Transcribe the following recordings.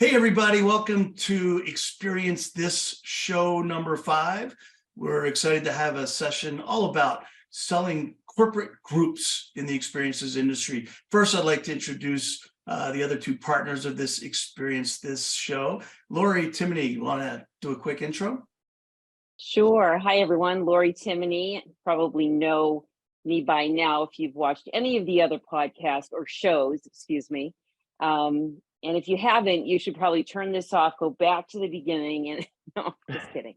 Hey, everybody, welcome to Experience This show number 5. We're excited to have a session all about selling corporate groups in the experiences industry. First, I'd like to introduce the other two partners of this Experience This show. Lori, Timoney, you want to do a quick intro? Sure. Hi, everyone. Lori Timoney. Probably know me by now if you've watched any of the other podcasts or shows, excuse me. And if you haven't, you should probably turn this off, go back to the beginning. And no, just kidding.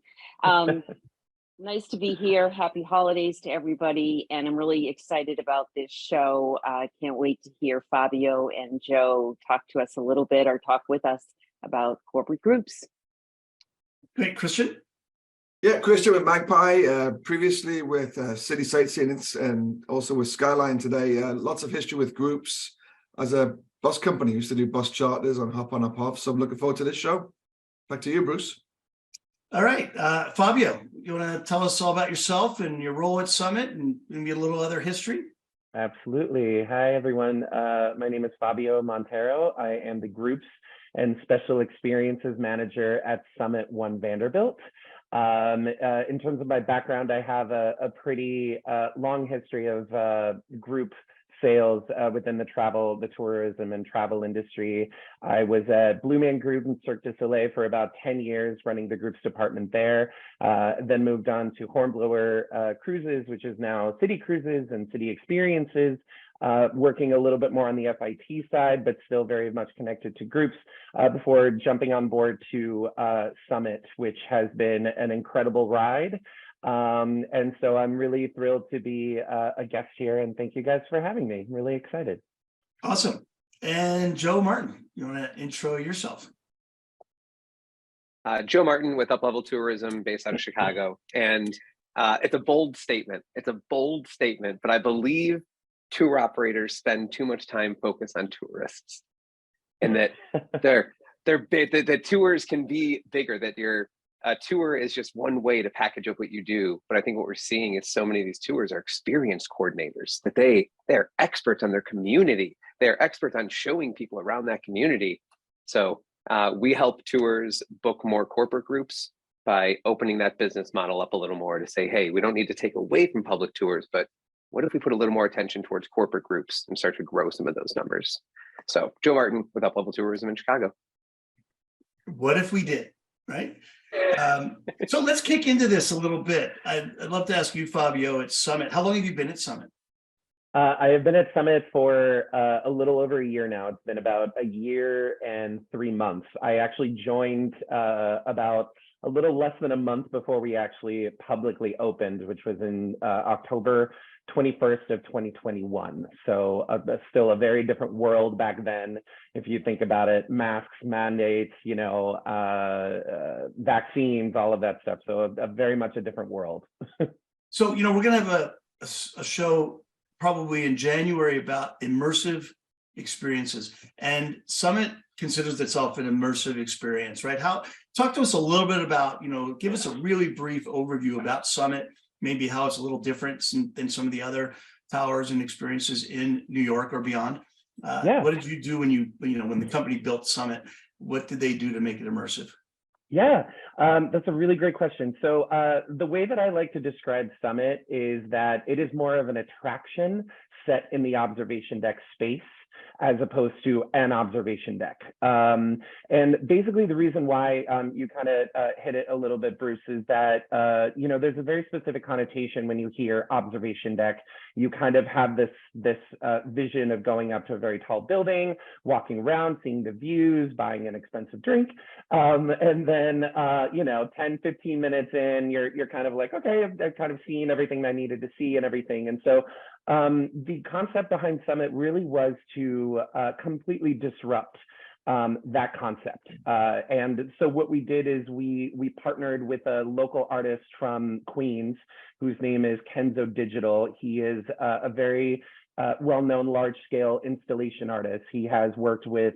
Nice to be here. Happy holidays to everybody. And I'm really excited about this show. I can't wait to hear Fabio and Joe talk to us a little bit or talk with us about corporate groups. Great. Christian? Yeah, Christian with Magpie, previously with City Sightseeing and also with Skyline today. Lots of history with groups. As a bus company, used to do bus charters on Hop On Up Off. So I'm looking forward to this show. Back to you, Bruce. All right. Fabio, you want to tell us all about yourself and your role at Summit and maybe a little other history? Absolutely. Hi, everyone. My name is Fabio Monteiro. I am the Groups and Special Experiences Manager at Summit One Vanderbilt. In terms of my background, I have a pretty long history of group sales within the travel, the tourism and travel industry. I was at Blue Man Group and Cirque du Soleil for about 10 years, running the groups department there, then moved on to Hornblower Cruises, which is now City Cruises and City Experiences, working a little bit more on the FIT side, but still very much connected to groups before jumping on board to Summit, which has been an incredible ride. And so I'm really thrilled to be a guest here, and thank you guys for having me. I'm really excited. Awesome. And Joe Martin, you want to intro yourself? Joe Martin with UpLevel Tourism based out of Chicago. And it's a bold statement. It's a bold statement, but I believe tour operators spend too much time focused on tourists, and that the tours can be bigger, that your tour is just one way to package up what you do. But I think what we're seeing is so many of these tours are experience coordinators, that they're experts on their community. They're experts on showing people around that community. So we help tours book more corporate groups by opening that business model up a little more to say, hey, we don't need to take away from public tours, but what if we put a little more attention towards corporate groups and start to grow some of those numbers? So Joe Martin with UpLevel Tourism in Chicago. What if we did, right? So let's kick into this a little bit. I'd love to ask you, Fabio, at Summit. How long have you been at Summit? I have been at Summit for a little over a year now. It's been about a year and 3 months. I actually joined about a little less than a month before we actually publicly opened, which was in October 21st of 2021. So still a very different world back then. If you think about it, masks, mandates, vaccines, all of that stuff. So very much a different world. So, we're going to have a show probably in January about immersive experiences, and Summit considers itself an immersive experience, right? Talk to us a little bit about, give us a really brief overview about Summit, maybe how it's a little different than some of the other towers and experiences in New York or beyond. What did you do when the company built Summit? What did they do to make it immersive? Yeah, that's a really great question. So the way that I like to describe Summit is that it is more of an attraction set in the observation deck space, as opposed to an observation deck. And basically the reason why you kind of hit it a little bit, Bruce, is that, there's a very specific connotation when you hear observation deck. You kind of have this vision of going up to a very tall building, walking around, seeing the views, buying an expensive drink. And then, 10, 15 minutes in, you're kind of like, okay, I've kind of seen everything I needed to see and everything. And so the concept behind Summit really was to completely disrupt that concept. And so what we did is we partnered with a local artist from Queens, whose name is Kenzo Digital. He is a very well-known large-scale installation artist. He has worked with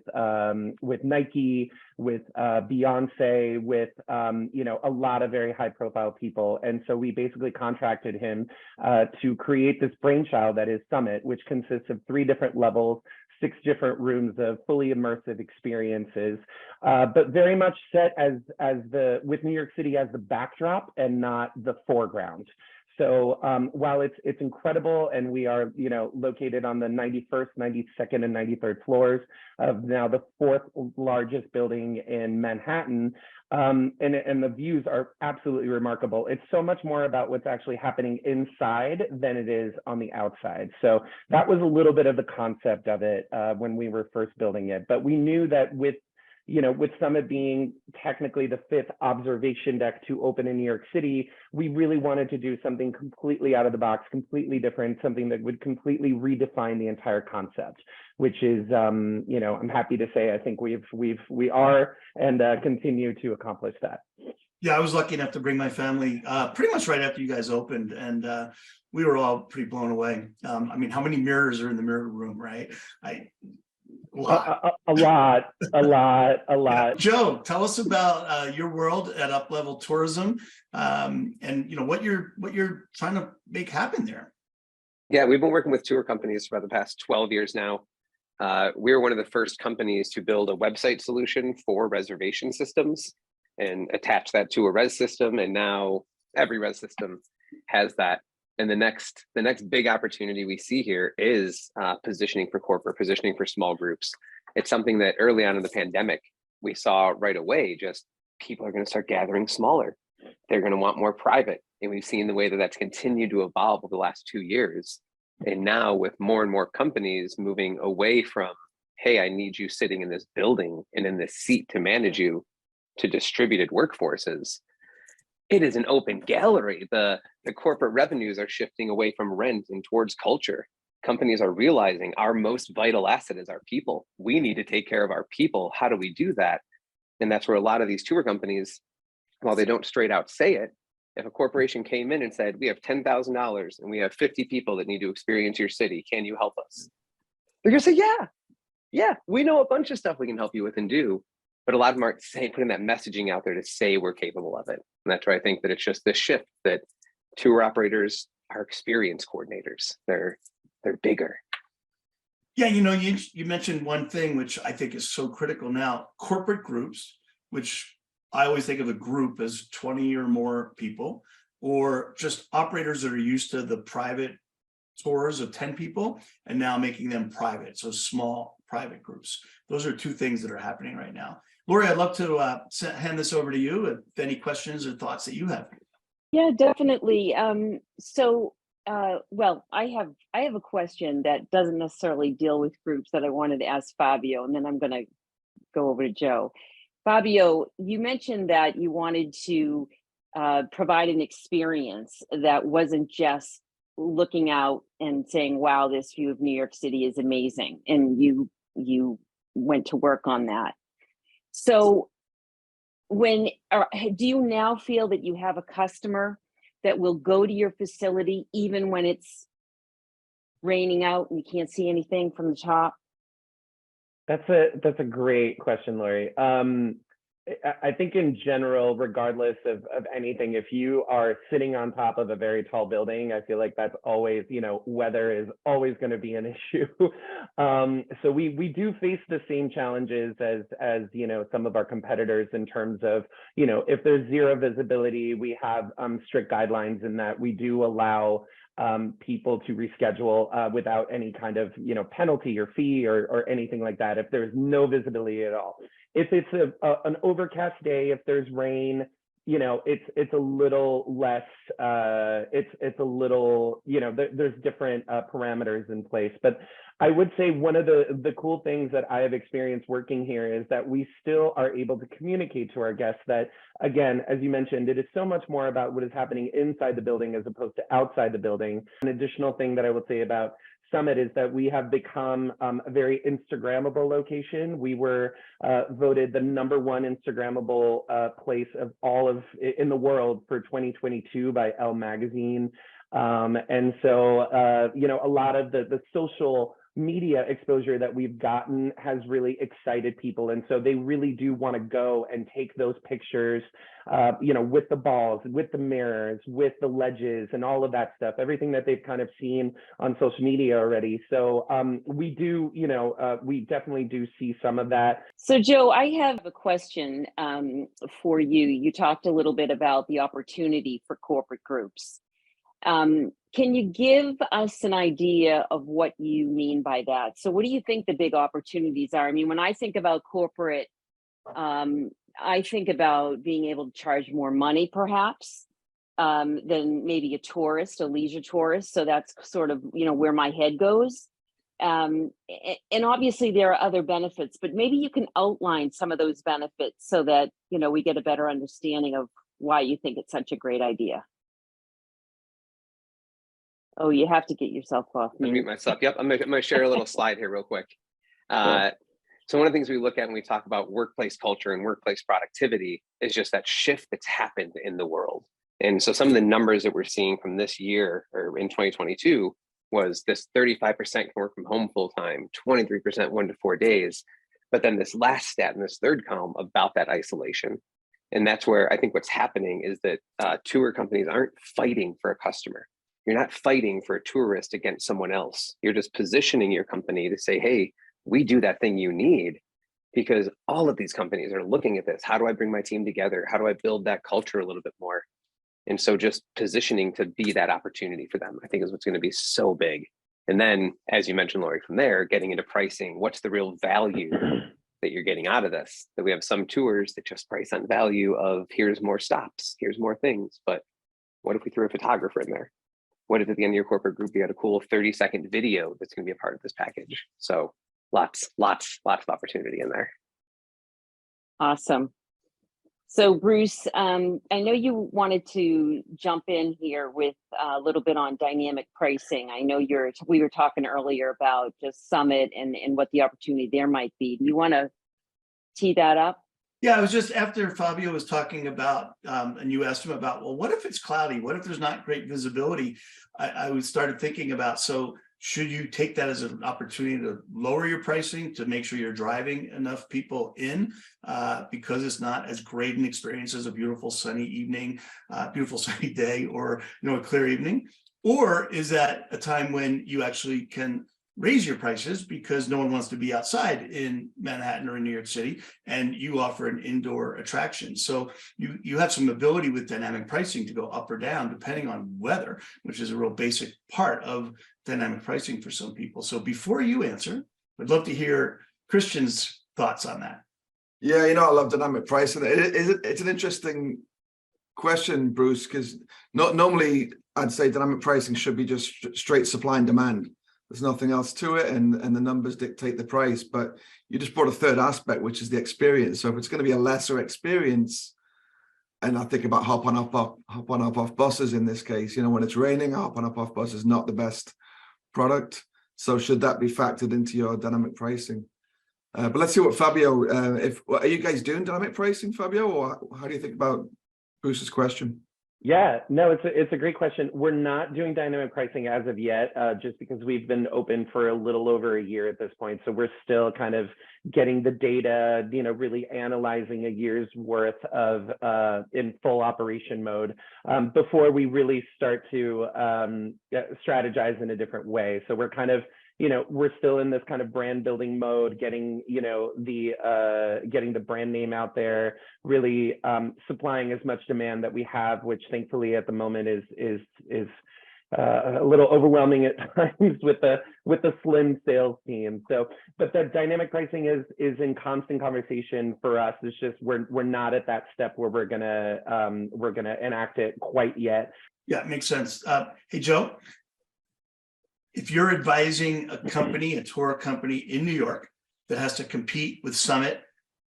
Nike, with Beyonce, with a lot of very high-profile people. And so we basically contracted him to create this brainchild that is Summit, which consists of 3 different levels different rooms of fully immersive experiences, but very much set with New York City as the backdrop and not the foreground. So while it's incredible, and we are located on the 91st, 92nd, and 93rd floors of now the 4th largest building in Manhattan, and the views are absolutely remarkable. It's so much more about what's actually happening inside than it is on the outside. So that was a little bit of the concept of it when we were first building it. But we knew that with Summit being technically the 5th observation deck to open in New York City, we really wanted to do something completely out of the box, completely different, something that would completely redefine the entire concept, which is, I'm happy to say, I think we are and continue to accomplish that. Yeah, I was lucky enough to bring my family pretty much right after you guys opened, and we were all pretty blown away. I mean, how many mirrors are in the mirror room, right? A lot. Yeah. Joe, tell us about your world at UpLevel Tourism, and what you're trying to make happen there. Yeah, we've been working with tour companies for the past 12 years now. We're one of the first companies to build a website solution for reservation systems and attach that to a res system, and now every res system has that. And the next big opportunity we see here is positioning for corporate, positioning for small groups. It's something that early on in the pandemic, we saw right away, just people are going to start gathering smaller. They're going to want more private. And we've seen the way that that's continued to evolve over the last 2 years. And now with more and more companies moving away from, hey, I need you sitting in this building and in this seat to manage you, to distributed workforces, it is an open gallery. The corporate revenues are shifting away from rent and towards culture. Companies are realizing our most vital asset is our people. We need to take care of our people. How do we do that? And that's where a lot of these tour companies, while they don't straight out say it, if a corporation came in and said, we have $10,000 and we have 50 people that need to experience your city, can you help us? They're gonna say, yeah, we know a bunch of stuff we can help you with and do. But a lot of them aren't putting that messaging out there to say we're capable of it. And that's where I think that it's just this shift that tour operators are experience coordinators. They're bigger. Yeah, you mentioned one thing which I think is so critical now: corporate groups, which I always think of a group as 20 or more people, or just operators that are used to the private tours of 10 people and now making them private, so small private groups. Those are two things that are happening right now. Lori, I'd love to hand this over to you if any questions or thoughts that you have. Yeah, definitely. Well, I have a question that doesn't necessarily deal with groups that I wanted to ask Fabio, and then I'm going to go over to Joe. Fabio, you mentioned that you wanted to provide an experience that wasn't just looking out and saying, wow, this view of New York City is amazing. And you went to work on that. So do you now feel that you have a customer that will go to your facility even when it's raining out and you can't see anything from the top? That's a great question, Lori. I think in general, regardless of anything, if you are sitting on top of a very tall building, I feel like that's always, weather is always going to be an issue. So we do face the same challenges as some of our competitors in terms of, if there's zero visibility, we have strict guidelines in that we do allow people to reschedule without any kind of penalty or fee or anything like that if there's no visibility at all. If it's an overcast day, if there's rain, it's a little less, it's a little, there's different parameters in place. But I would say one of the cool things that I have experienced working here is that we still are able to communicate to our guests that, again, as you mentioned, it is so much more about what is happening inside the building as opposed to outside the building. An additional thing that I would say about Summit is that we have become a very Instagrammable location. We were voted the #1 Instagrammable place of in the world for 2022 by Elle magazine. And so, a lot of the social media exposure that we've gotten has really excited people. And so they really do want to go and take those pictures, with the balls, with the mirrors, with the ledges and all of that stuff, everything that they've kind of seen on social media already. So we do, we definitely do see some of that. So Joe, I have a question for you. You talked a little bit about the opportunity for corporate groups. Can you give us an idea of what you mean by that? So what do you think the big opportunities are? I mean, when I think about corporate, I think about being able to charge more money perhaps than maybe a leisure tourist. So that's sort of, where my head goes. And obviously there are other benefits, but maybe you can outline some of those benefits so that, we get a better understanding of why you think it's such a great idea. Oh, you have to get yourself off mute. Unmute myself. Yep, I'm gonna share a little slide here real quick. So one of the things we look at when we talk about workplace culture and workplace productivity is just that shift that's happened in the world. And so some of the numbers that we're seeing from this year or in 2022 was this 35% can work from home full time, 23% 1 to 4 days. But then this last stat in this third column about that isolation. And that's where I think what's happening is that tour companies aren't fighting for a customer. You're not fighting for a tourist against someone else. You're just positioning your company to say, hey, we do that thing you need, because all of these companies are looking at this. How do I bring my team together? How do I build that culture a little bit more? And so just positioning to be that opportunity for them, I think is what's going to be so big. And then, as you mentioned, Lori, from there, getting into pricing, what's the real value that you're getting out of this? That we have some tours that just price on value of here's more stops, here's more things. But what if we threw a photographer in there? What if at the end of your corporate group, you had a cool 30-second video that's going to be a part of this package? So lots of opportunity in there. Awesome. So Bruce, I know you wanted to jump in here with a little bit on dynamic pricing. I know we were talking earlier about just Summit and what the opportunity there might be. Do you want to tee that up? Yeah, I was just after Fabio was talking about, and you asked him about, well, what if it's cloudy? What if there's not great visibility? I started thinking about, so should you take that as an opportunity to lower your pricing to make sure you're driving enough people in because it's not as great an experience as a beautiful sunny evening, beautiful sunny day, or a clear evening? Or is that a time when you actually can raise your prices because no one wants to be outside in Manhattan or in New York City, and you offer an indoor attraction? So you have some ability with dynamic pricing to go up or down depending on weather, which is a real basic part of dynamic pricing for some people. So before you answer, I'd love to hear Christian's thoughts on that. Yeah, I love dynamic pricing. It's an interesting question, Bruce, because normally I'd say dynamic pricing should be just straight supply and demand. There's nothing else to it, and the numbers dictate the price. But you just brought a third aspect, which is the experience. So if it's going to be a lesser experience, and I think about hop on off buses in this case, when it's raining, a hop on off bus is not the best product. So should that be factored into your dynamic pricing? But let's see what Fabio. Are you guys doing dynamic pricing, Fabio, or how do you think about Bruce's question? Yeah, no, it's a great question. We're not doing dynamic pricing as of yet, just because we've been open for a little over a year at this point. So we're still kind of getting the data, really analyzing a year's worth of in full operation mode before we really start to strategize in a different way. So we're kind of, we're still in this kind of brand building mode, getting, getting the brand name out there, really supplying as much demand that we have, which thankfully at the moment is a little overwhelming at times with the slim sales team. So, but the dynamic pricing is in constant conversation for us. It's just we're not at that step where we're gonna enact it quite yet. Yeah, it makes sense. Hey, Joe. If you're advising a company, a tour company in New York that has to compete with Summit,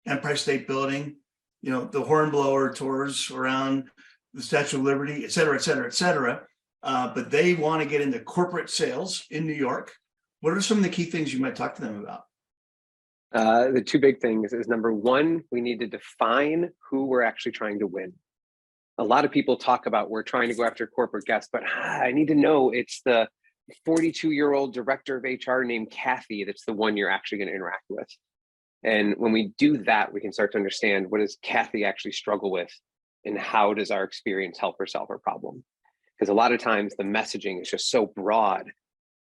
Empire State Building, the Hornblower tours around the Statue of Liberty, et cetera, et cetera, et cetera, but they want to get into corporate sales in New York, what are some of the key things you might talk to them about? The two big things is, number one, we need to define who we're actually trying to win. A lot of people talk about we're trying to go after corporate guests, but I need to know it's the 42-year-old director of HR named Kathy that's the one you're actually going to interact with. And when we do that, we can start to understand, what does Kathy actually struggle with, and how does our experience help her solve her problem? Because a lot of times the messaging is just so broad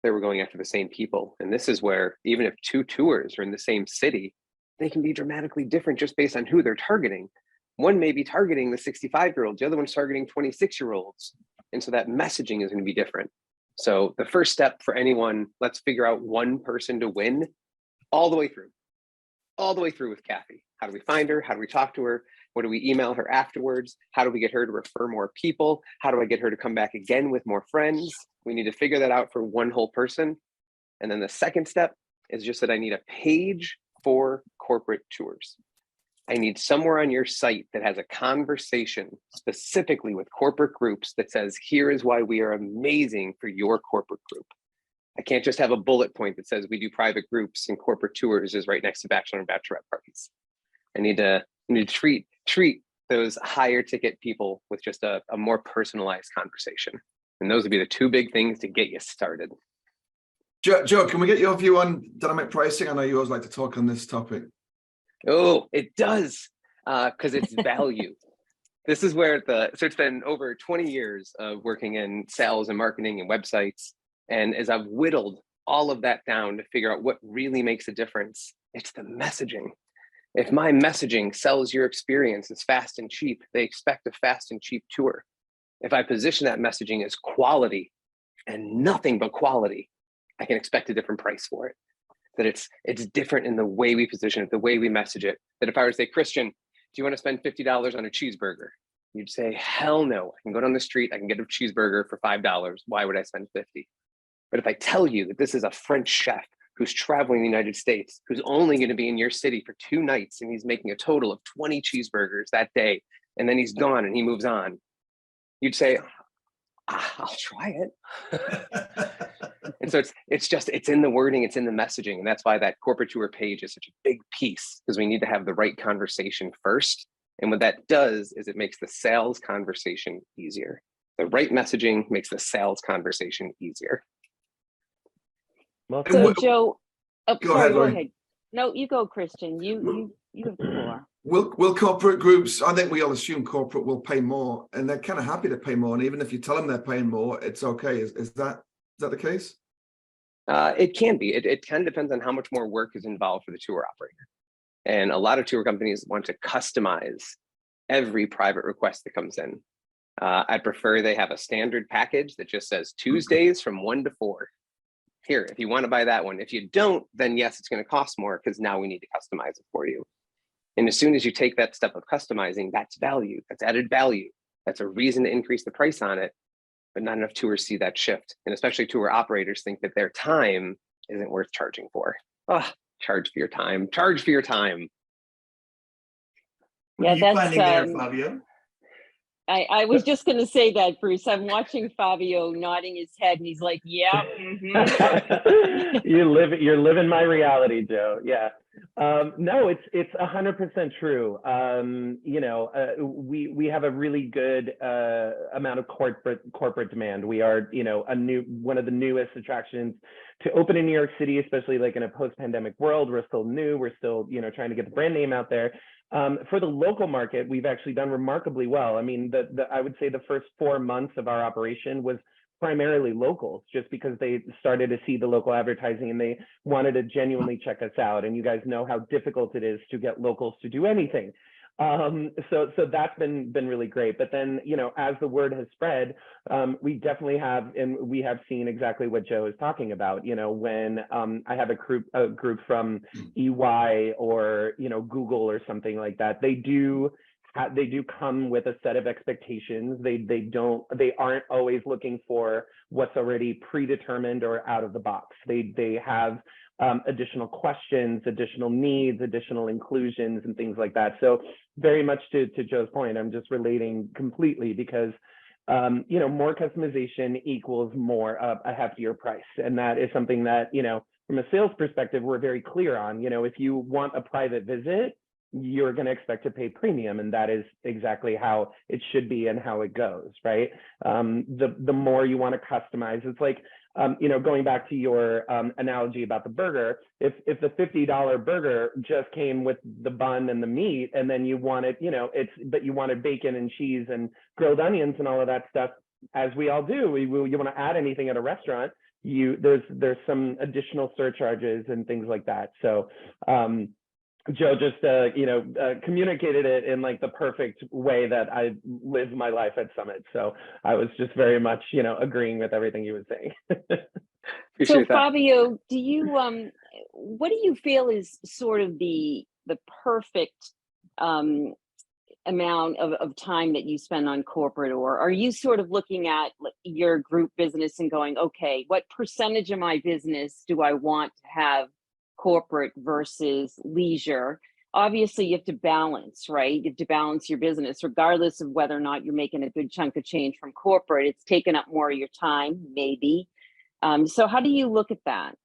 that we're going after the same people. And this is where, even if two tours are in the same city, they can be dramatically different just based on who they're targeting. One may be targeting the 65-year-olds, the other one's targeting 26-year-olds. And so that messaging is going to be different. So the first step for anyone, let's figure out one person to win all the way through with Kathy. How do we find her? How do we talk to her? What do we email her afterwards? How do we get her to refer more people? How do I get her to come back again with more friends? We need to figure that out for one whole person. And then the second step is just that I need a page for corporate tours. I need somewhere on your site that has a conversation specifically with corporate groups that says, here is why we are amazing for your corporate group. I can't just have a bullet point that says we do private groups and corporate tours is right next to bachelor and bachelorette parties. I need to treat those higher ticket people with just a more personalized conversation. And those would be the two big things to get you started. Joe, can we get your view on dynamic pricing? I know you always like to talk on this topic. Oh, it does, because it's value. This is where so it's been over 20 years of working in sales and marketing and websites. And as I've whittled all of that down to figure out what really makes a difference, it's the messaging. If my messaging sells your experience as fast and cheap, they expect a fast and cheap tour. If I position that messaging as quality and nothing but quality, I can expect a different price for it. That it's different in the way we position it, the way we message it. That if I were to say, Christian, do you want to spend $50 on a cheeseburger? You'd say, hell no. I can go down the street, I can get a cheeseburger for $5. Why would I spend 50? But if I tell you that this is a French chef who's traveling the United States, who's only going to be in your city for 2 nights, and he's making a total of 20 cheeseburgers that day, and then he's gone and he moves on, you'd say, I'll try it. And so it's in the wording, it's in the messaging. And that's why that corporate tour page is such a big piece, because we need to have the right conversation first. And what that does is it makes the sales conversation easier. The right messaging makes the sales conversation easier. Well, So Joe, Go ahead. No, you go, Christian. You have the floor. Will corporate groups, I think we all assume corporate will pay more, and they're kind of happy to pay more. And even if you tell them they're paying more, it's okay. Is that the case? It can be. It kind of depends on how much more work is involved for the tour operator. And a lot of tour companies want to customize every private request that comes in. I prefer they have a standard package that just says Tuesdays from 1 to 4. Here, if you want to buy that one. If you don't, then yes, it's going to cost more, because now we need to customize it for you. And as soon as you take that step of customizing, that's value, that's added value. That's a reason to increase the price on it, but not enough tours see that shift. And especially tour operators think that their time isn't worth charging for. Charge for your time, charge for your time. What are you finding there, Fabio? I was just going to say that, Bruce. I'm watching Fabio nodding his head, and he's like, "Yeah." Mm-hmm. You're living my reality, Joe. Yeah. No, it's 100% true. We have a really good amount of corporate demand. We are, one of the newest attractions to open in New York City, especially like in a post-pandemic world. We're still new. We're still, trying to get the brand name out there. For the local market, we've actually done remarkably well. I mean, I would say the first 4 months of our operation was primarily locals, just because they started to see the local advertising and they wanted to genuinely check us out. And you guys know how difficult it is to get locals to do anything. So that's been really great. But then, as the word has spread, we definitely have, and we have seen exactly what Joe is talking about. When I have a group from EY or Google or something like that, they do come with a set of expectations. They aren't always looking for what's already predetermined or out of the box. They have additional questions, additional needs, additional inclusions, and things like that. So very much to Joe's point, I'm just relating completely, because more customization equals more a heftier price. And that is something that, from a sales perspective, we're very clear on. If you want a private visit, you're going to expect to pay premium, and that is exactly how it should be and how it goes, right? The more you want to customize, it's like going back to your analogy about the burger, if the $50 burger just came with the bun and the meat, and then you wanted, but you wanted bacon and cheese and grilled onions and all of that stuff, as we all do, you want to add anything at a restaurant, there's some additional surcharges and things like that. So Joe just communicated it in like the perfect way that I live my life at Summit. So I was just very much agreeing with everything he was saying. So Fabio, do you what do you feel is sort of the perfect amount of time that you spend on corporate, or are you sort of looking at your group business and going, okay, what percentage of my business do I want to have corporate versus leisure? Obviously you have to balance, right? You have to balance your business regardless of whether or not you're making a good chunk of change from corporate. It's taken up more of your time, maybe. So how do you look at that?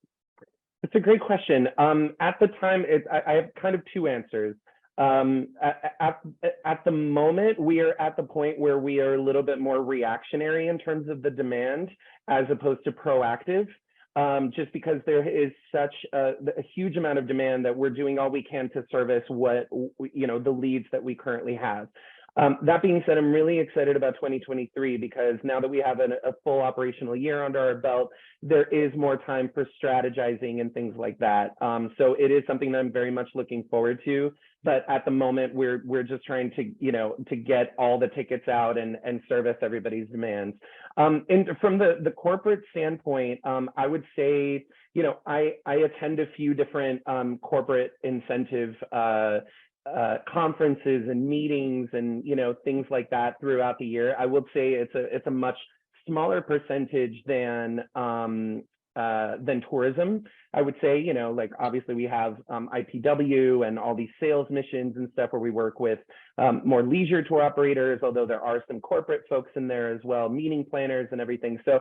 It's a great question. At the time, I have kind of two answers. At the moment, we are at the point where we are a little bit more reactionary in terms of the demand as opposed to proactive, just because there is such a huge amount of demand that we're doing all we can to service the leads that we currently have. That being said, I'm really excited about 2023 because now that we have a full operational year under our belt, there is more time for strategizing and things like that. So it is something that I'm very much looking forward to. But at the moment, we're just trying to get all the tickets out and service everybody's demands. And from the corporate standpoint, I would say, I attend a few different corporate incentive conferences and meetings and things like that throughout the year. I would say it's a much smaller percentage than tourism. I would say, like obviously we have IPW and all these sales missions and stuff where we work with more leisure tour operators, although there are some corporate folks in there as well, meeting planners and everything. So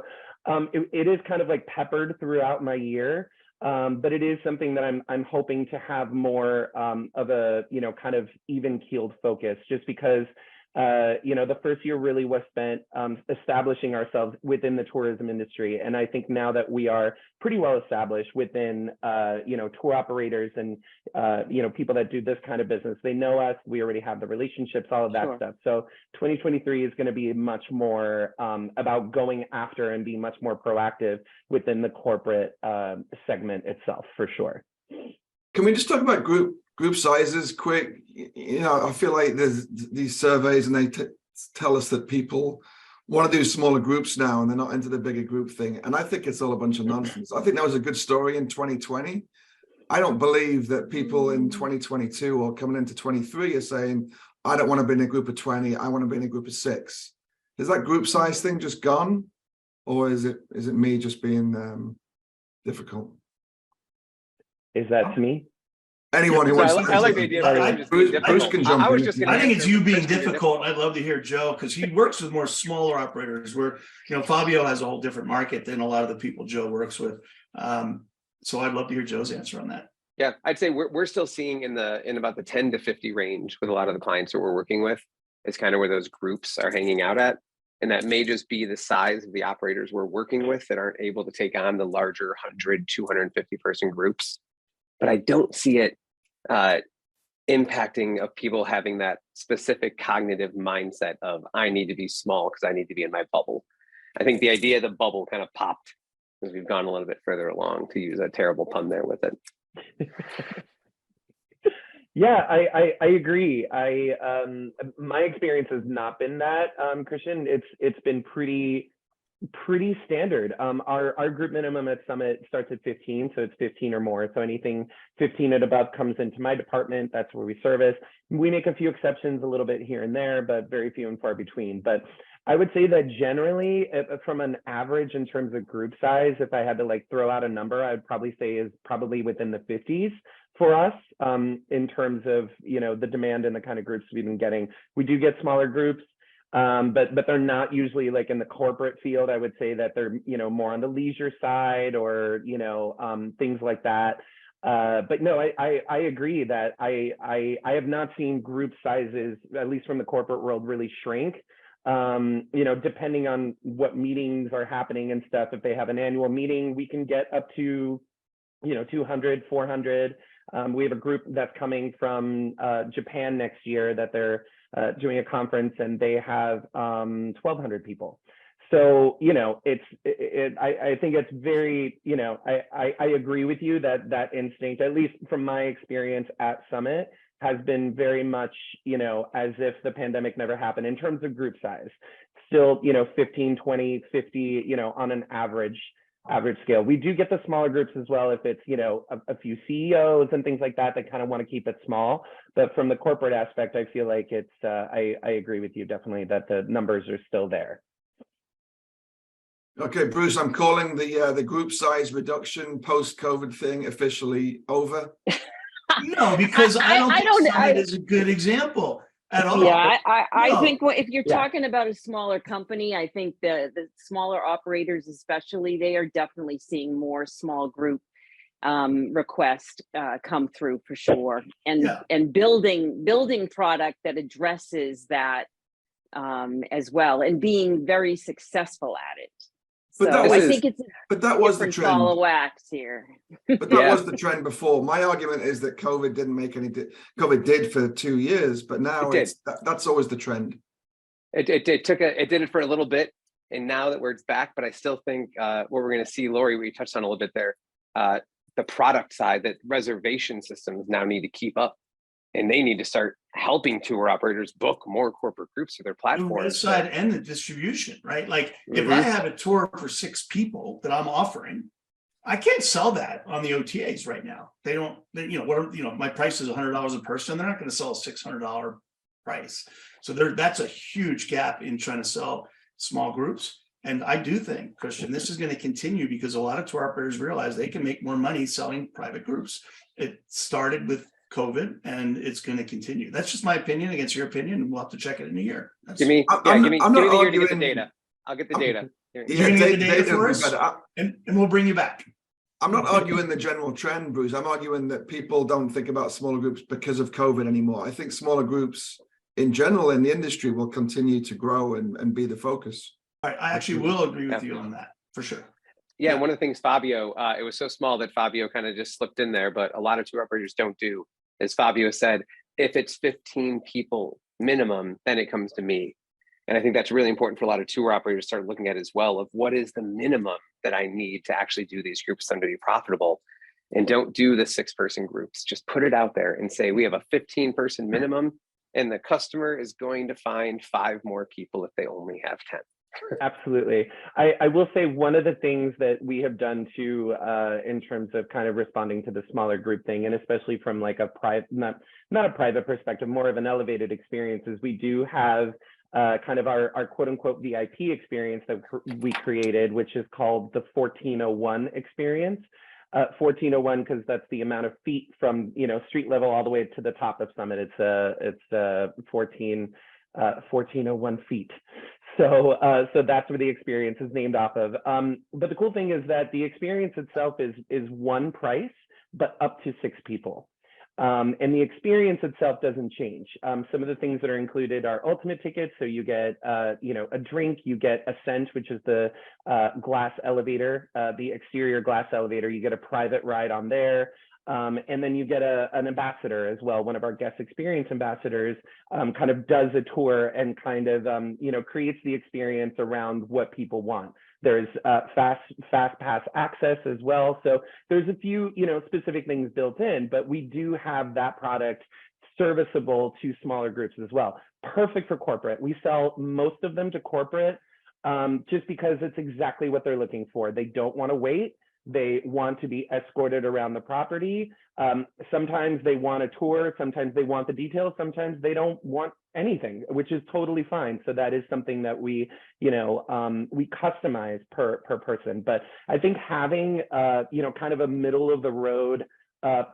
it is kind of like peppered throughout my year. But it is something that I'm hoping to have more of a kind of even keeled focus, just because the first year really was spent establishing ourselves within the tourism industry, and I think now that we are pretty well established within tour operators and people that do this kind of business, they know us, we already have the relationships, all of that stuff. So 2023 is going to be much more about going after and being much more proactive within the corporate segment itself, for sure. Can we just talk about group sizes quick? I feel like there's these surveys and they tell us that people want to do smaller groups now and they're not into the bigger group thing. And I think it's all a bunch of nonsense. I think that was a good story in 2020. I don't believe that people in 2022 or coming into 23 are saying, I don't want to be in a group of 20, I want to be in a group of 6. Is that group size thing just gone? Or is it me just being difficult? Is that to me? Anyone who wants I like the idea of Bruce can jump in. I think it's you being difficult. I'd love to hear Joe, because he works with more smaller operators where, Fabio has a whole different market than a lot of the people Joe works with. So I'd love to hear Joe's answer on that. Yeah, I'd say we're still seeing in about the 10 to 50 range with a lot of the clients that we're working with. It's kind of where those groups are hanging out at. And that may just be the size of the operators we're working with that aren't able to take on the larger 100, 250 person groups. But I don't see it impacting of people having that specific cognitive mindset of I need to be small because I need to be in my bubble. I think the idea of the bubble kind of popped as we've gone a little bit further along, to use a terrible pun there with it. Yeah, I agree. My experience has not been that, Christian. It's been pretty standard. Our group minimum at Summit starts at 15, so it's 15 or more. So anything 15 and above comes into my department. That's where we service. We make a few exceptions a little bit here and there, but very few and far between. But I would say that generally, from an average in terms of group size, if I had to throw out a number, I'd probably say is probably within the 50s for us, in terms of the demand and the kind of groups we've been getting. We do get smaller groups. But they're not usually like in the corporate field. I would say that they're more on the leisure side or things like that. But no, I agree that I have not seen group sizes, at least from the corporate world, really shrink. You know, depending on what meetings are happening and stuff, if they have an annual meeting, we can get up to, you know, 200, 400. We have a group that's coming from Japan next year that they're doing a conference, and they have 1,200 people. So, you know, I think it's very, you know, I agree with you that that instinct, at least from my experience at Summit, has been very much, you know, as if the pandemic never happened in terms of group size. Still, you know, 15, 20, 50, you know, on an average scale. We do get the smaller groups as well if it's, you know, a few CEOs and things like that that kind of want to keep it small. But from the corporate aspect, I feel like it's, I agree with you definitely that the numbers are still there. Okay, Bruce, I'm calling the group size reduction post-COVID thing officially over. No, because I don't think Summit is a good example at all. Yeah, I No. think if you're Yeah. talking about a smaller company, I think the smaller operators especially, they are definitely seeing more small group requests come through for sure, and Yeah. and building product that addresses that as well, and being very successful at it. But So that I was- think it's a But that was the different trend. ball of wax here. But that was the trend before. My argument is that COVID didn't make any. COVID did for 2 years, but now It did. that's always the trend. It did it for a little bit, and now that it's back, but I still think what we're going to see, Lori, we touched on a little bit there, the product side, that reservation systems now need to keep up, and they need to start helping tour operators book more corporate groups for their The platforms. res side and the distribution, right? Like if I have a tour for 6 people that I'm offering, I can't sell that on the OTAs right now. They don't, you know, my price is $100 a person. They're not going to sell a $600 price. So that's a huge gap in trying to sell small groups. And I do think, Christian, this is going to continue because a lot of tour operators realize they can make more money selling private groups. It started with COVID and it's going to continue. That's just my opinion against your opinion, and we'll have to check it in a year. Give me I'm the not year to get the arguing- data. I'll get the data. You're gonna get the data would for be us, better. and we'll bring you back. I'm not arguing the general trend, Bruce. I'm arguing that people don't think about smaller groups because of COVID anymore. I think smaller groups in general in the industry will continue to grow and be the focus. I actually will agree with you on that for sure. Yeah, one of the things Fabio, it was so small that Fabio kind of just slipped in there, but a lot of tour operators don't do, as Fabio said, if it's 15 people minimum, then it comes to me. And I think that's really important for a lot of tour operators to start looking at as well, of what is the minimum that I need to actually do these groups for them to be profitable. And don't do the 6-person groups. Just put it out there and say, we have a 15-person minimum, and the customer is going to find 5 more people if they only have 10. Absolutely. I will say one of the things that we have done too, in terms of kind of responding to the smaller group thing, and especially from like a private, not a private perspective, more of an elevated experience, is we do have kind of our quote unquote VIP experience that we created, which is called the 1401 experience. 1401 because that's the amount of feet from, you know, street level all the way to the top of Summit. It's 1401 feet. So that's where the experience is named off of. But the cool thing is that the experience itself is one price, but up to 6 people. And the experience itself doesn't change. Some of the things that are included are ultimate tickets. So you get, you know, a drink, you get Ascent, which is the glass elevator, the exterior glass elevator. You get a private ride on there. And then you get an ambassador as well. One of our guest experience ambassadors kind of does a tour and kind of, you know, creates the experience around what people want. There's fast pass access as well. So there's a few, you know, specific things built in, but we do have that product serviceable to smaller groups as well. Perfect for corporate. We sell most of them to corporate just because it's exactly what they're looking for. They don't want to wait. They want to be escorted around the property. Sometimes they want a tour. Sometimes they want the details. Sometimes they don't want anything, which is totally fine. So that is something that we, you know, we customize per person. But I think having, you know, kind of a middle of the road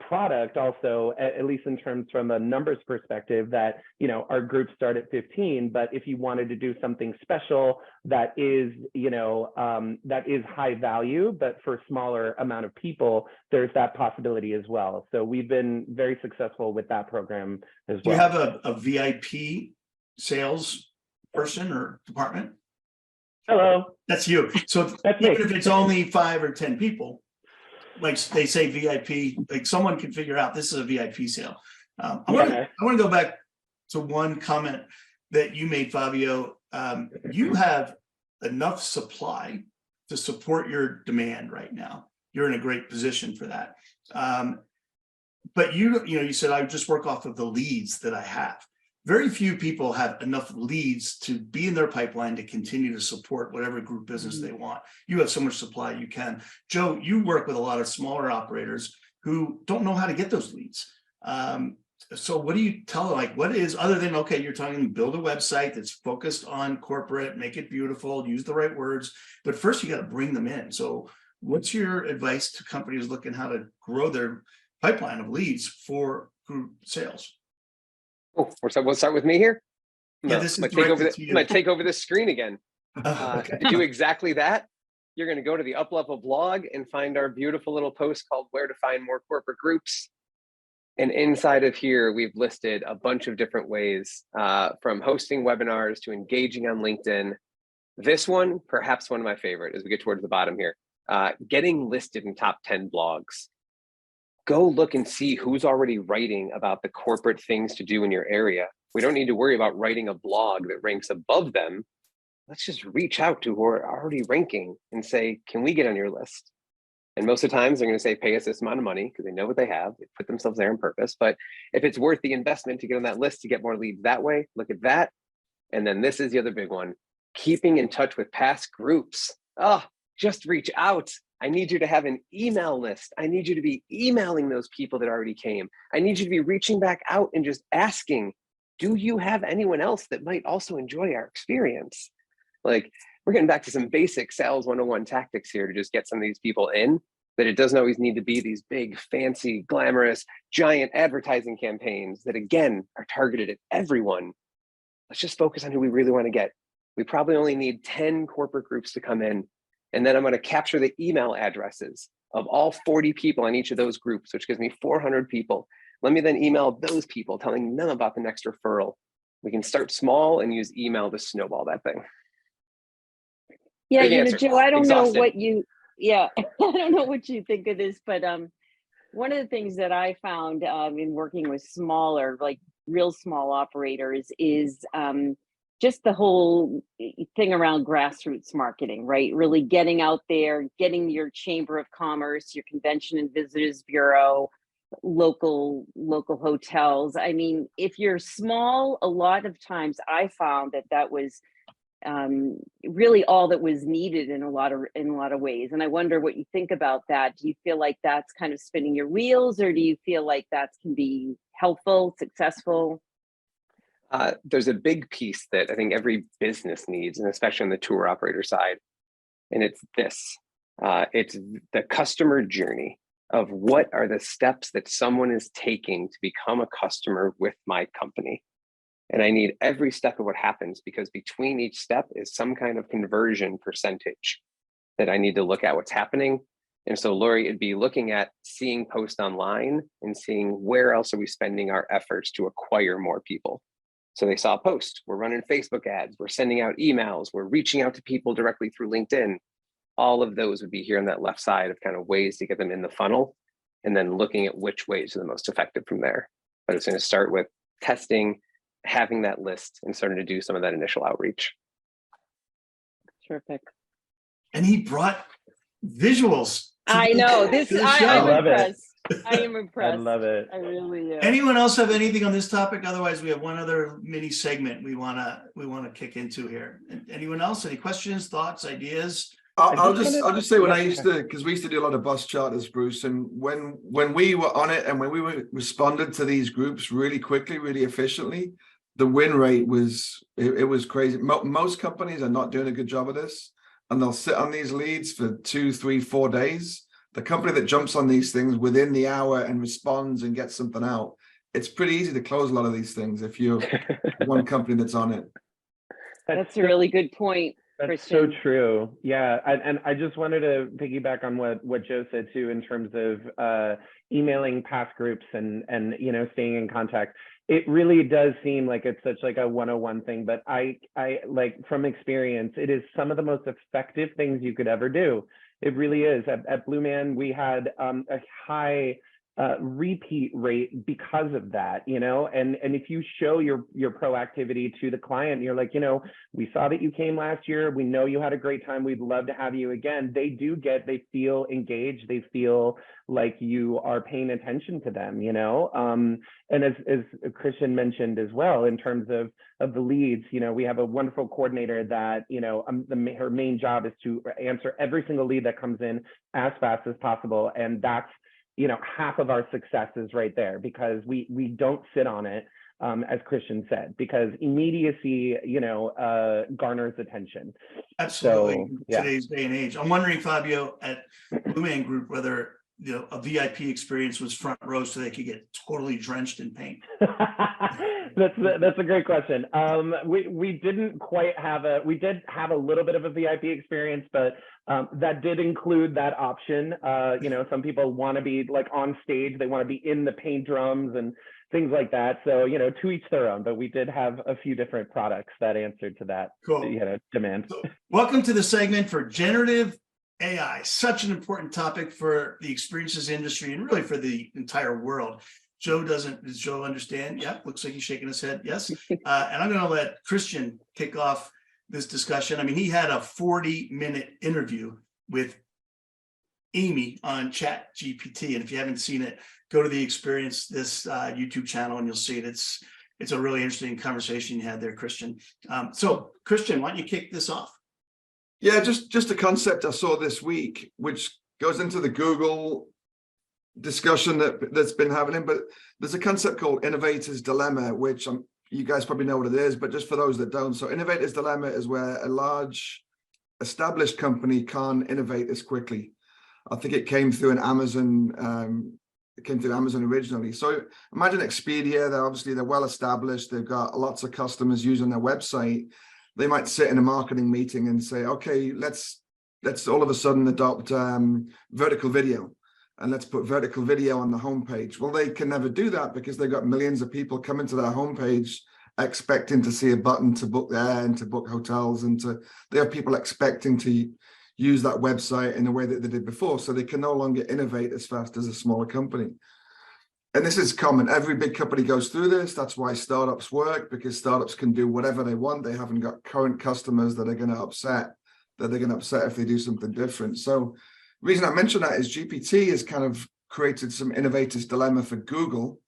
product also, at least in terms from a numbers perspective, that, you know, our groups start at 15, but if you wanted to do something special that is, you know, that is high value, but for smaller amount of people, there's that possibility as well. So we've been very successful with that program as well. Do you have a VIP sales person or department? Hello. That's you. So That's me. even if it's only 5 or 10 people, like they say VIP, like someone can figure out this is a VIP sale. I want to go back to one comment that you made, Fabio. You have enough supply to support your demand right now. You're in a great position for that. But you said I just work off of the leads that I have. Very few people have enough leads to be in their pipeline to continue to support whatever group business they want. You have so much supply you can. Joe, you work with a lot of smaller operators who don't know how to get those leads. So what do you tell them? Like, what is, other than, okay, you're telling them build a website that's focused on corporate, make it beautiful, use the right words, but first you got to bring them in. So what's your advice to companies looking how to grow their pipeline of leads for group sales? Oh, we'll start with me here. Yeah, this is I'm gonna take over this screen again. Okay. To do exactly that, you're going to go to the UpLevel blog and find our beautiful little post called Where to Find More Corporate Groups. And inside of here, we've listed a bunch of different ways, from hosting webinars to engaging on LinkedIn. This one, perhaps one of my favorite as we get towards the bottom here, getting listed in top 10 blogs. Go look and see who's already writing about the corporate things to do in your area. We don't need to worry about writing a blog that ranks above them. Let's just reach out to who are already ranking and say, can we get on your list? And most of the times they're going to say, pay us this amount of money because they know what they have. They put themselves there on purpose. But if it's worth the investment to get on that list to get more leads that way, look at that. And then this is the other big one, keeping in touch with past groups. Just reach out. I need you to have an email list. I need you to be emailing those people that already came. I need you to be reaching back out and just asking, do you have anyone else that might also enjoy our experience? Like, we're getting back to some basic sales 101 tactics here to just get some of these people in, that it doesn't always need to be these big, fancy, glamorous, giant advertising campaigns that, again, are targeted at everyone. Let's just focus on who we really want to get. We probably only need 10 corporate groups to come in. And then I'm going to capture the email addresses of all 40 people in each of those groups, which gives me 400 people. Let me then email those people, telling them about the next referral. We can start small and use email to snowball that thing. Yeah, Big answer. Joe, I don't Exhausted. know what you, I don't know what you think of this, but one of the things that I found in working with smaller, like real small operators is just the whole thing around grassroots marketing, right? Really getting out there, getting your Chamber of Commerce, your Convention and Visitors Bureau, local hotels. I mean, if you're small, a lot of times I found that was really all that was needed in a lot of ways. And I wonder what you think about that. Do you feel like that's kind of spinning your wheels, or do you feel like that can be helpful, successful? There's a big piece that I think every business needs, and especially on the tour operator side, and it's this. It's the customer journey of what are the steps that someone is taking to become a customer with my company. And I need every step of what happens, because between each step is some kind of conversion percentage that I need to look at what's happening. And so, Lori, it'd be looking at seeing posts online and seeing where else are we spending our efforts to acquire more people. So they saw a post, we're running Facebook ads, we're sending out emails, we're reaching out to people directly through LinkedIn. All of those would be here on that left side of kind of ways to get them in the funnel, and then looking at which ways are the most effective from there. But it's going to start with testing, having that list, and starting to do some of that initial outreach. Terrific. And he brought visuals. I know this. I'm love impressed. it. I am impressed. I love it. I really am. Anyone else have anything on this topic? Otherwise, we have one other mini segment we wanna kick into here. Anyone else? Any questions, thoughts, ideas? I'll just say, when I used to, because we used to do a lot of bus charters, Bruce, and when we were on it and when we responded to these groups really quickly, really efficiently, the win rate was it was crazy. Most companies are not doing a good job of this, and they'll sit on these leads for 2, 3, 4 days. The company that jumps on these things within the hour and responds and gets something out, it's pretty easy to close a lot of these things if you're one company that's on it. That's a really good point. That's Christian. so true. Yeah. And I just wanted to piggyback on what Joe said too, in terms of emailing past groups and staying in contact. It really does seem like it's such like a 101 thing, but I like from experience, it is some of the most effective things you could ever do. It really is. At Blue Man, we had a high repeat rate because of that, you know, and if you show your proactivity to the client, you're like, you know, we saw that you came last year, we know you had a great time, we'd love to have you again. They feel engaged, they feel like you are paying attention to them, you know. And as Christian mentioned as well, in terms of the leads, you know, we have a wonderful coordinator that, you know, her main job is to answer every single lead that comes in as fast as possible, and that's, you know, half of our success is right there, because we don't sit on it, as Christian said, because immediacy, you know, garners attention. Absolutely. So, yeah. Today's day and age. I'm wondering, Fabio, at Blue Man Group, whether, you know, a VIP experience was front row so they could get totally drenched in paint. That's a great question. We didn't quite have we did have a little bit of a VIP experience, but that did include that option. You know, some people want to be like on stage, they want to be in the paint drums and things like that. So, you know, to each their own, but we did have a few different products that answered to that, Cool. you know, demand. So, welcome to the segment for generative AI, such an important topic for the experiences industry and really for the entire world. Does Joe understand? Yeah, looks like he's shaking his head. Yes. And I'm going to let Christian kick off this discussion. I mean, he had a 40-minute interview with Amy on ChatGPT. And if you haven't seen it, go to the Experience.This YouTube channel and you'll see it. It's a really interesting conversation you had there, Christian. So Christian, why don't you kick this off? Yeah, just a concept I saw this week, which goes into the Google discussion that's been happening, but there's a concept called innovator's dilemma, which you guys probably know what it is, but just for those that don't. So innovator's dilemma is where a large established company can't innovate as quickly. I think it came through an Amazon, it came through Amazon originally. So imagine Expedia, they're well established, they've got lots of customers using their website. They might sit in a marketing meeting and say, okay, let's all of a sudden adopt vertical video, and let's put vertical video on the homepage. Well, they can never do that because they've got millions of people coming to their homepage expecting to see a button to book there and to book hotels, and they have people expecting to use that website in the way that they did before. So they can no longer innovate as fast as a smaller company. And this is common. Every big company goes through this. That's why startups work, because startups can do whatever they want. They haven't got current customers that they're going to upset if they do something different. So the reason I mention that is GPT has kind of created some innovator's dilemma for Google.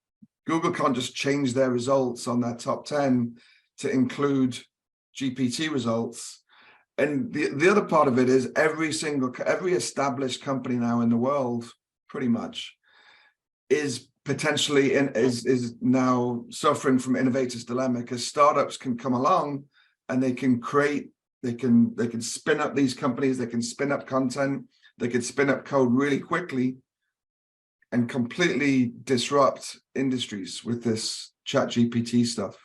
Google can't just change their results on their top 10 to include GPT results. And the other part of it is every established company now in the world, pretty much, is potentially is now suffering from innovator's dilemma, because startups can come along and they can spin up these companies, they can spin up content, they can spin up code really quickly and completely disrupt industries with this ChatGPT stuff.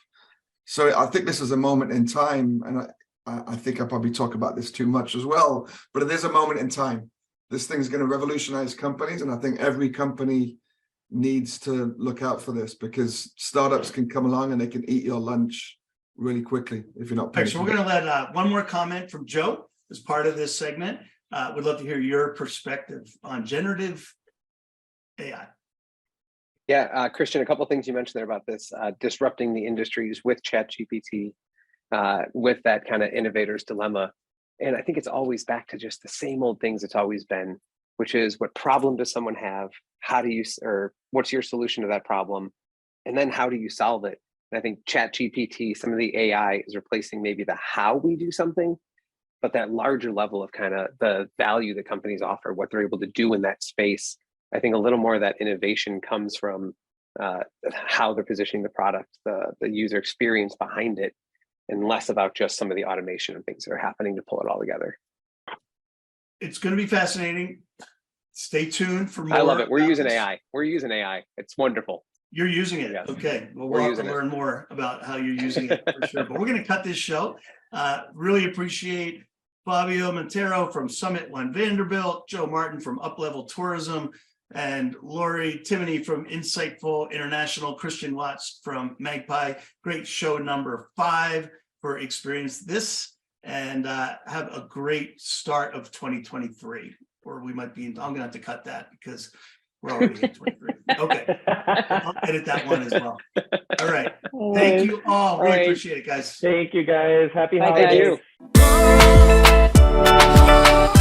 So I think this is a moment in time, and I think I probably talk about this too much as well, but it is a moment in time. This thing's going to revolutionize companies, and I think every company needs to look out for this, because startups can come along and they can eat your lunch really quickly if you're not paying. So we're going to let one more comment from Joe as part of this segment. We'd love to hear your perspective on generative AI. Yeah, Christian, a couple of things you mentioned there about this disrupting the industries with ChatGPT, with that kind of innovator's dilemma. And I think it's always back to just the same old things it's always been, which is, what problem does someone have? How do you, or what's your solution to that problem? And then how do you solve it? And I think ChatGPT, some of the AI is replacing maybe the how we do something, but that larger level of kind of the value that companies offer, what they're able to do in that space. I think a little more of that innovation comes from how they're positioning the product, the user experience behind it, and less about just some of the automation and things that are happening to pull it all together. It's going to be fascinating. Stay tuned for more. I love it. We're using AI. We're using AI. It's wonderful. You're using it. Yes. Okay. Well, we'll have to learn more about how you're using it for sure. But we're going to cut this show. Really appreciate Fabio Monteiro from Summit One Vanderbilt, Joe Martin from UpLevel Tourism, and Lori Timoney from Insightful International, Christian Watts from Magpie. Great show number 5 for Experience This, and have a great start of 2023. Or we might be, I'm going to have to cut that because we're already in 23. Okay, I'll edit that one as well. All right. Thank you all. Really right. appreciate it, guys. Thank you guys. Happy Bye, holidays. guys. Thank you.